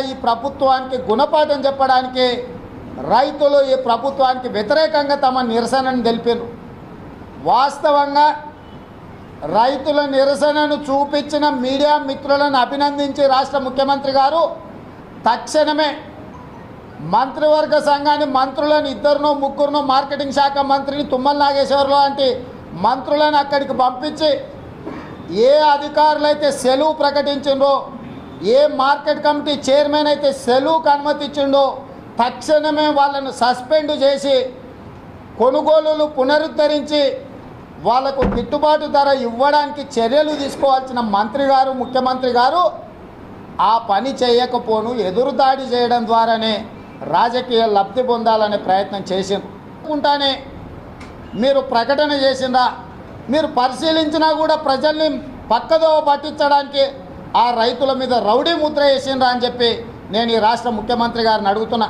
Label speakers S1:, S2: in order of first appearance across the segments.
S1: ఈ ప్రభుత్వానికి గుణపాఠం చెప్పడానికి రైతులు ఈ ప్రభుత్వానికి వ్యతిరేకంగా తమ నిరసనను తెలిపారు. వాస్తవంగా రైతుల నిరసనను చూపించిన మీడియా మిత్రులను అభినందించి రాష్ట్ర ముఖ్యమంత్రి గారు తక్షణమే మంత్రివర్గ సంఘాన్ని మంత్రులను ఇద్దరునో ముగ్గురునో మార్కెటింగ్ శాఖ మంత్రిని తుమ్మల నాగేశ్వరరావు లాంటి మంత్రులను అక్కడికి పంపించి ఏ అధికారులు అయితే సెలవు ప్రకటించిండ్రో, ఏ మార్కెట్ కమిటీ చైర్మన్ అయితే సెలవుకు అనుమతి ఇచ్చిండో తక్షణమే వాళ్ళను సస్పెండ్ చేసి కొనుగోలులు పునరుద్ధరించి వాళ్లకు గిట్టుబాటు ధర ఇవ్వడానికి చర్యలు తీసుకోవాల్సిన మంత్రి గారు, ముఖ్యమంత్రి గారు ఆ పని చేయకపోను ఎదురుదాడి చేయడం ద్వారానే రాజకీయ లబ్ధి పొందాలనే ప్రయత్నం చేసింటానే మీరు ప్రకటన చేసిందా? మీరు పరిశీలించినా కూడా ప్రజల్ని పక్కదో పట్టించడానికి ఆ రైతుల మీద రౌడీ ముద్ర వేసిండ్రా అని చెప్పి నేను ఈ రాష్ట్ర ముఖ్యమంత్రి గారిని అడుగుతున్నా.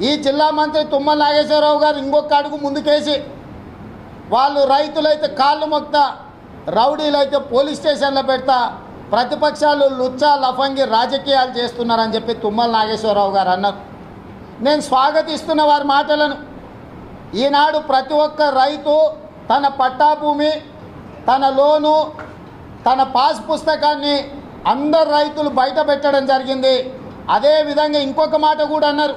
S1: ఈ జిల్లా మంత్రి తుమ్మల నాగేశ్వరరావు గారు ఇంకొక అడుగు ముందుకేసి వాళ్ళు రైతులైతే కాళ్ళు మొక్తా, రౌడీలైతే పోలీస్ స్టేషన్లో పెడతా, ప్రతిపక్షాలు లుచ్చా లఫంగి రాజకీయాలు చేస్తున్నారని చెప్పి తుమ్మల నాగేశ్వరరావు గారు అన్నారు. నేను స్వాగతిస్తున్న వారి మాటలను. ఈనాడు ప్రతి ఒక్క రైతు తన పట్టా భూమి, తన లోను, తన పాస్ పుస్తకాన్ని అందరు రైతులు బయట పెట్టడం జరిగింది. అదేవిధంగా ఇంకొక మాట కూడా అన్నారు.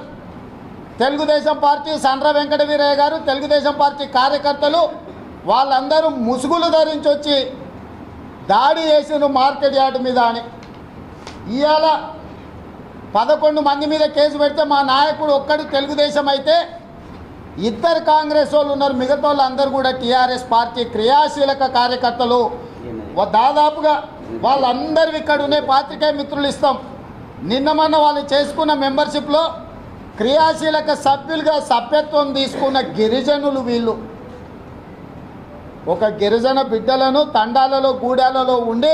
S1: తెలుగుదేశం పార్టీ సండ్ర వెంకట వీరయ్య గారు, తెలుగుదేశం పార్టీ కార్యకర్తలు వాళ్ళందరూ ముసుగులు ధరించి వచ్చి దాడి చేసిన మార్కెట్ యార్డు మీద అని. ఇవాళ 11 మంది మీద కేసు పెడితే మా నాయకుడు ఒక్కడు తెలుగుదేశం అయితే ఇద్దరు కాంగ్రెస్ వాళ్ళు ఉన్నారు. మిగతా వాళ్ళందరూ కూడా టీఆర్ఎస్ పార్టీ క్రియాశీలక కార్యకర్తలు. దాదాపుగా వాళ్ళందరూ ఇక్కడ ఉండే పాత్రికేయ మిత్రులు ఇస్తాం. నిన్న మొన్న వాళ్ళు చేసుకున్న మెంబర్షిప్లో క్రియాశీలక సభ్యులుగా సభ్యత్వం తీసుకున్న గిరిజనులు వీళ్ళు. ఒక గిరిజన బిడ్డలను తండాలలో గూడాలలో ఉండి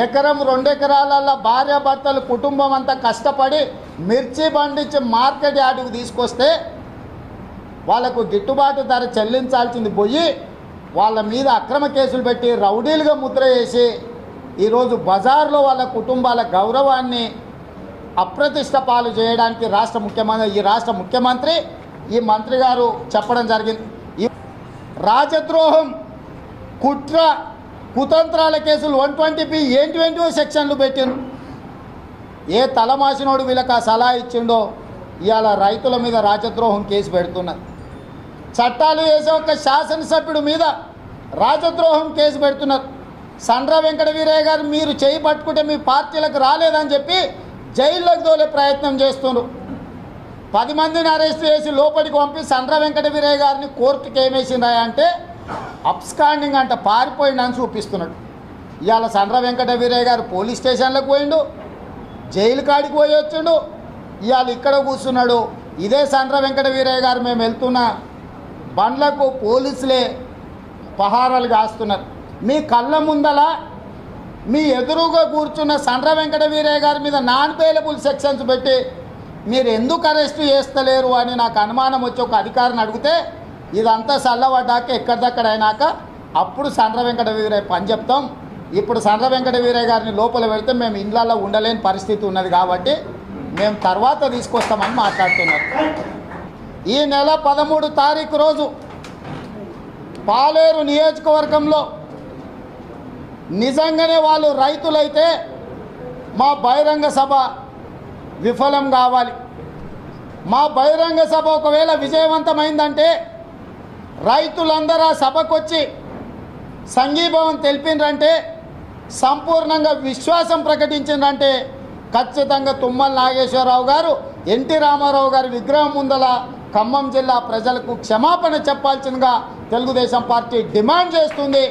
S1: ఎకరం 2 ఎకరాలలో భార్యాభర్తలు కుటుంబం అంతా కష్టపడి మిర్చి పండించి మార్కెట్ యార్డుకు తీసుకొస్తే వాళ్ళకు గిట్టుబాటు ధర చెల్లించాల్సింది పోయి వాళ్ళ మీద అక్రమ కేసులు పెట్టి రౌడీలుగా ముద్ర వేసి ఈరోజు బజార్లో వాళ్ళ కుటుంబాల గౌరవాన్ని అప్రతిష్ట పాలు చేయడానికి ఈ రాష్ట్ర ముఖ్యమంత్రి ఈ మంత్రి గారు చెప్పడం జరిగింది. ఈ రాజద్రోహం, కుట్ర, కుతంత్రాల కేసులు 120B ఏంటివో సెక్షన్లు పెట్టిండు. ఏ తలమాసినోడు వీళ్ళకి ఆ సలహా ఇచ్చిండో ఇవాళ రైతుల మీద రాజద్రోహం కేసు పెడుతున్నారు. చట్టాలు వేసే ఒక శాసనసభ్యుడి మీద రాజద్రోహం కేసు పెడుతున్నారు. సండ్ర వెంకట వీరయ్య గారు మీరు చేయి పట్టుకుంటే మీ పార్టీలకు రాలేదని చెప్పి జైల్లోకి దోలే ప్రయత్నం చేస్తున్నారు. 10 మందిని అరెస్ట్ చేసి లోపలికి పంపి సండ్ర వెంకట వీరయ్య గారిని కోర్టుకి ఏమేసిందా అంటే అబ్స్కాండింగ్ అంట, పారిపోయిందని చూపిస్తున్నాడు. ఇవాళ సండ్ర వెంకట వీరయ్య గారు పోలీస్ స్టేషన్లకు పోయిండు, జైలు కాడికి పోయి వచ్చిండు, ఇవాళ ఇక్కడ కూర్చున్నాడు. ఇదే సండ్ర వెంకట వీరయ్య గారు మేము వెళ్తున్న బండ్లకు పోలీసులే పహారాలు కాస్తున్నారు. మీ కళ్ళ ముందల మీ ఎదురుగా కూర్చున్న సండ్ర వెంకట వీరయ్య గారి మీద నాన్ బెయిలబుల్ సెక్షన్స్ పెట్టి మీరు ఎందుకు అరెస్టు చేస్తలేరు అని నాకు అనుమానం వచ్చి ఒక అధికారిని అడిగితే ఇదంతా చల్లబడ్డాక ఎక్కడిదక్కడ అయినాక అప్పుడు సండ్ర వెంకట వీరయ్య పని చెప్తాం. ఇప్పుడు సండ్ర వెంకట వీరయ్య గారిని లోపల పెడితే మేము ఇండ్లలో ఉండలేని పరిస్థితి ఉన్నది కాబట్టి మేము తర్వాత తీసుకొస్తామని మాట్లాడుతున్నారు. ఈ నెల 13 తారీఖు రోజు పాలేరు నియోజకవర్గంలో నిజంగానే వాళ్ళు రైతులైతే మా బహిరంగ సభ విఫలం కావాలి. మా బహిరంగ సభ ఒకవేళ విజయవంతమైందంటే రైతులందరూ ఆ సభకు వచ్చి సంఘీభావం తెలిపిండ్రంటే, సంపూర్ణంగా విశ్వాసం ప్రకటించిండ్రంటే ఖచ్చితంగా తుమ్మల నాగేశ్వరరావు గారు ఎన్టీ రామారావు గారి విగ్రహం ముందల ఖమ్మం జిల్లా ప్రజలకు క్షమాపణ చెప్పాల్సిందిగా తెలుగుదేశం పార్టీ డిమాండ్ చేస్తుంది.